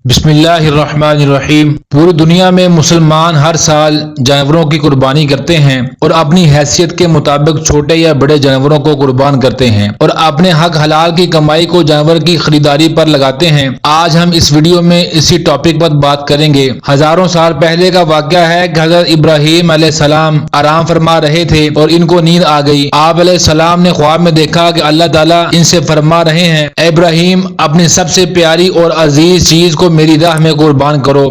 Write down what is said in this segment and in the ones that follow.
بسم اللہ الرحمن الرحیم۔ پوری دنیا میں مسلمان ہر سال جانوروں کی قربانی کرتے ہیں اور اپنی حیثیت کے مطابق چھوٹے یا بڑے جانوروں کو قربان کرتے ہیں اور اپنے حق حلال کی کمائی کو جانور کی خریداری پر لگاتے ہیں۔ آج ہم اس ویڈیو میں اسی ٹاپک پر بات کریں گے۔ ہزاروں سال پہلے کا واقعہ ہے کہ حضرت ابراہیم علیہ السلام آرام فرما رہے تھے اور ان کو نیند آ گئی۔ آپ علیہ السلام نے خواب میں دیکھا کہ اللہ تعالیٰ ان سے فرما رہے ہیں، اے ابراہیم، اپنی سب سے پیاری اور عزیز چیز کو میری راہ میں قربان کرو۔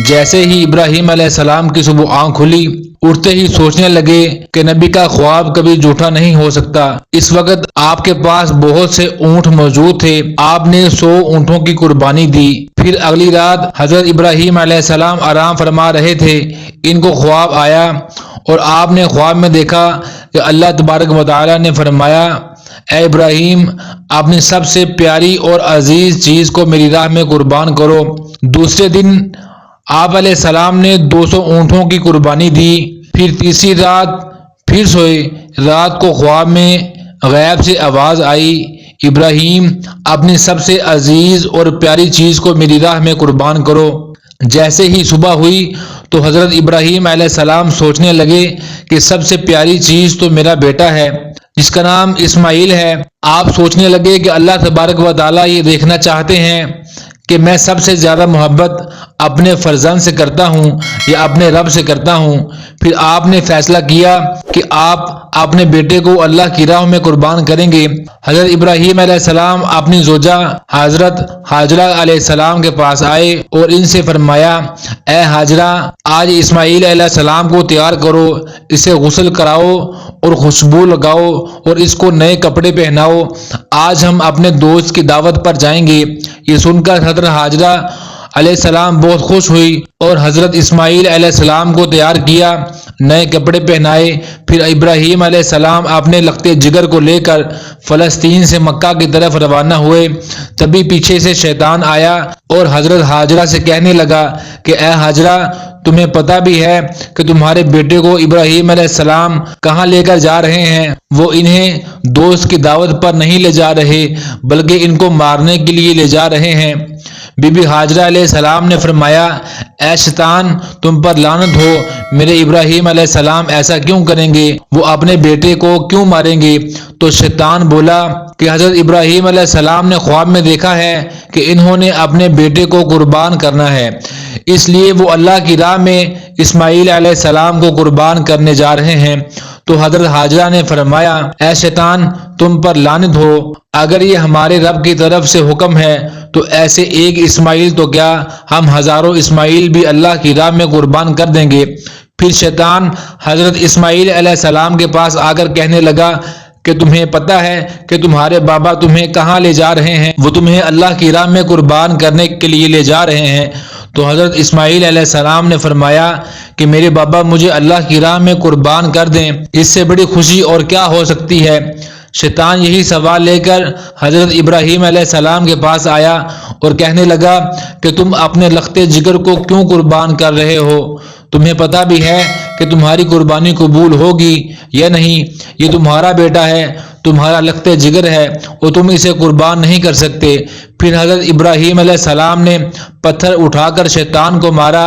جیسے ہی ابراہیم علیہ السلام کی صبح آنکھ کھلی، اٹھتے ہی سوچنے لگے کہ نبی کا خواب کبھی جھوٹا نہیں ہو سکتا۔ اس وقت آپ کے پاس بہت سے اونٹ موجود تھے۔ آپ نے 100 اونٹوں کی قربانی دی۔ پھر اگلی رات حضرت ابراہیم علیہ السلام آرام فرما رہے تھے۔ ان کو خواب آیا اور آپ نے خواب میں دیکھا کہ اللہ تبارک و تعالی نے فرمایا، اے ابراہیم، اپنی سب سے پیاری اور عزیز چیز کو میری راہ میں قربان کرو۔ دوسرے دن آپ علیہ السلام نے 200 اونٹوں کی قربانی دی۔ پھر تیسری رات پھر سوئے۔ رات کو خواب میں غیب سے آواز آئی، ابراہیم، اپنی سب سے عزیز اور پیاری چیز کو میری راہ میں قربان کرو۔ جیسے ہی صبح ہوئی تو حضرت ابراہیم علیہ السلام سوچنے لگے کہ سب سے پیاری چیز تو میرا بیٹا ہے جس کا نام اسماعیل ہے۔ آپ سوچنے لگے کہ اللہ تبارک و تعالیٰ یہ دیکھنا چاہتے ہیں کہ میں سب سے زیادہ محبت اپنے فرزند سے کرتا ہوں یا اپنے رب سے کرتا ہوں۔ پھر آپ نے فیصلہ کیا کہ آپ اپنے بیٹے کو اللہ کی راہ میں قربان کریں گے۔ حضرت ابراہیم علیہ السلام اپنی زوجہ حضرت حاجرہ علیہ السلام کے پاس آئے اور ان سے فرمایا، اے حاجرہ، آج اسماعیل علیہ السلام کو تیار کرو، اسے غسل کراؤ اور خوشبو لگاؤ اور اس کو نئے کپڑے پہناؤ۔ آج ہم اپنے دوست کی دعوت پر جائیں گے۔ یہ سن کر حضرت حاجرہ علیہ السلام بہت خوش ہوئی اور حضرت اسماعیل علیہ السلام کو تیار کیا، نئے کپڑے پہنائے۔ پھر ابراہیم علیہ السلام اپنے لختے جگر کو لے کر فلسطین سے مکہ کی طرف روانہ ہوئے۔ تبھی پیچھے سے شیطان آیا اور حضرت حاجرہ سے کہنے لگا کہ اے حاجرہ، تمہیں پتہ بھی ہے کہ تمہارے بیٹے کو ابراہیم علیہ السلام کہاں لے کر جا رہے ہیں؟ وہ انہیں دوست کی دعوت پر نہیں لے جا رہے بلکہ ان کو مارنے کے لیے لے جا رہے ہیں۔ بی بی حاجرہ علیہ السلام نے فرمایا، اے شیطان، تم پر لعنت ہو، میرے ابراہیم علیہ السلام ایسا کیوں کریں گے؟ وہ اپنے بیٹے کو کیوں ماریں گے؟ تو شیطان بولا کہ حضرت ابراہیم علیہ السلام نے خواب میں دیکھا ہے کہ انہوں نے اپنے بیٹے کو قربان کرنا ہے، اس لیے وہ اللہ کی راہ میں اسماعیل علیہ السلام کو قربان کرنے جا رہے ہیں۔ تو حضرت حاجرہ نے فرمایا، اے شیطان، تم پر لعنت ہو، اگر یہ ہمارے رب کی طرف سے حکم ہے تو ایسے ایک اسماعیل تو کیا، ہم ہزاروں اسماعیل بھی اللہ کی راہ میں قربان کر دیں گے۔ پھر شیطان حضرت اسماعیل علیہ السلام کے پاس آ کر کہنے لگا کہ تمہیں پتہ ہے کہ تمہارے بابا تمہیں کہاں لے جا رہے ہیں؟ وہ تمہیں اللہ کی راہ میں قربان کرنے کے لیے لے جا رہے ہیں۔ تو حضرت اسماعیل علیہ السلام نے فرمایا کہ میرے بابا مجھے اللہ کی راہ میں قربان کر دیں، اس سے بڑی خوشی اور کیا ہو سکتی ہے۔ شیطان یہی سوال لے کر حضرت ابراہیم علیہ السلام کے پاس آیا اور کہنے لگا کہ تم اپنے لختے جگر کو کیوں قربان کر رہے ہو؟ تمہیں پتہ بھی ہے کہ تمہاری قربانی قبول ہوگی یا نہیں؟ یہ تمہارا بیٹا ہے، تمہارا لختے جگر ہے اور تم اسے قربان نہیں کر سکتے۔ پھر حضرت ابراہیم علیہ السلام نے پتھر اٹھا کر شیطان کو مارا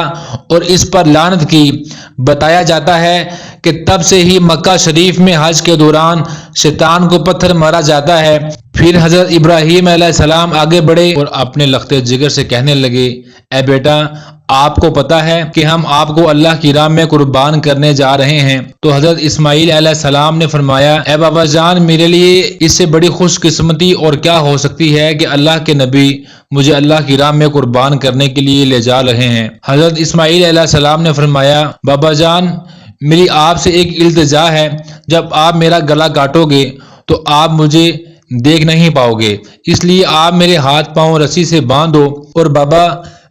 اور اس پر لعنت کی۔ بتایا جاتا ہے کہ تب سے ہی مکہ شریف میں حج کے دوران شیطان کو پتھر مارا جاتا ہے۔ پھر حضرت ابراہیم علیہ السلام آگے بڑھے اور اپنے لختے جگر سے کہنے لگے، اے بیٹا، آپ کو پتہ ہے کہ ہم آپ کو اللہ کی راہ میں قربان کرنے جا رہے ہیں۔ تو حضرت اسماعیل علیہ السلام نے فرمایا، اے بابا جان، میرے لیے اس سے بڑی خوش قسمتی اور کیا ہو سکتی ہے کہ اللہ کے نبی مجھے اللہ کی راہ میں قربان کرنے کے لیے لے جا رہے ہیں۔ حضرت اسماعیل علیہ السلام نے فرمایا، بابا جان، میری آپ سے ایک التجا ہے، جب آپ میرا گلا کاٹو گے تو آپ مجھے دیکھ نہیں پاؤ گے، اس لیے آپ میرے ہاتھ پاؤں رسی سے باندھ دو، اور بابا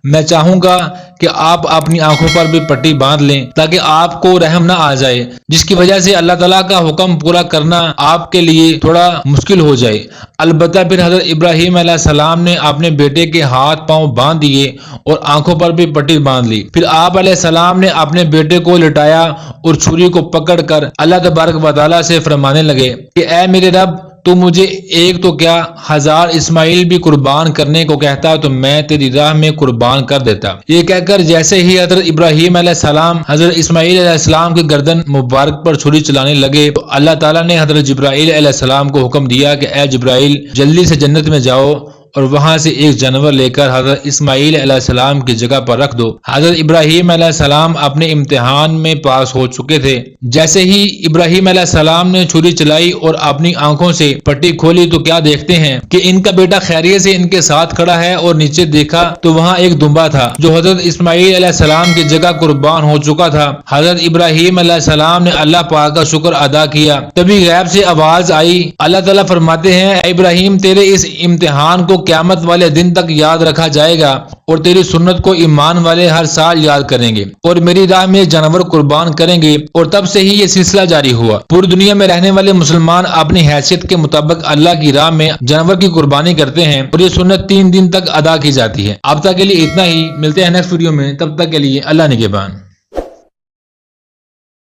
میں چاہوں گا کہ آپ اپنی آنکھوں پر بھی پٹی باندھ لیں تاکہ آپ کو رحم نہ آ جائے، جس کی وجہ سے اللہ تعالیٰ کا حکم پورا کرنا آپ کے لیے تھوڑا مشکل ہو جائے۔ البتہ پھر حضرت ابراہیم علیہ السلام نے اپنے بیٹے کے ہاتھ پاؤں باندھ دیے اور آنکھوں پر بھی پٹی باندھ لی۔ پھر آپ علیہ السلام نے اپنے بیٹے کو لٹایا اور چھری کو پکڑ کر اللہ تبارک و تعالیٰ سے فرمانے لگے کہ اے میرے رب، تو مجھے ایک تو کیا 1000 اسماعیل بھی قربان کرنے کو کہتا تو میں تیری راہ میں قربان کر دیتا۔ یہ کہہ کر جیسے ہی حضرت ابراہیم علیہ السلام حضرت اسماعیل علیہ السلام کی گردن مبارک پر چھری چلانے لگے تو اللہ تعالیٰ نے حضرت جبرائیل علیہ السلام کو حکم دیا کہ اے جبرائیل جلدی سے جنت میں جاؤ اور وہاں سے ایک جانور لے کر حضرت اسماعیل علیہ السلام کی جگہ پر رکھ دو۔ حضرت ابراہیم علیہ السلام اپنے امتحان میں پاس ہو چکے تھے۔ جیسے ہی ابراہیم علیہ السلام نے چھری چلائی اور اپنی آنکھوں سے پٹی کھولی تو کیا دیکھتے ہیں کہ ان کا بیٹا خیریت سے ان کے ساتھ کھڑا ہے، اور نیچے دیکھا تو وہاں ایک دمبا تھا جو حضرت اسماعیل علیہ السلام کی جگہ قربان ہو چکا تھا۔ حضرت ابراہیم علیہ السلام نے اللہ پاک کا شکر ادا کیا۔ تبھی غیب سے آواز آئی، اللہ تعالیٰ فرماتے ہیں اے ابراہیم تیرے اس امتحان کو قیامت والے دن تک یاد رکھا جائے گا، اور تیری سنت کو ایمان والے ہر سال یاد کریں گے اور میری راہ میں جانور قربان کریں گے۔ اور تب سے ہی یہ سلسلہ جاری ہوا۔ پوری دنیا میں رہنے والے مسلمان اپنی حیثیت کے مطابق اللہ کی راہ میں جانور کی قربانی کرتے ہیں، اور یہ سنت 3 دن تک ادا کی جاتی ہے۔ اب تک کے لیے اتنا ہی، ملتے ہیں نیکسٹ ویڈیو میں، تب تک کے لیے اللہ نگہبان۔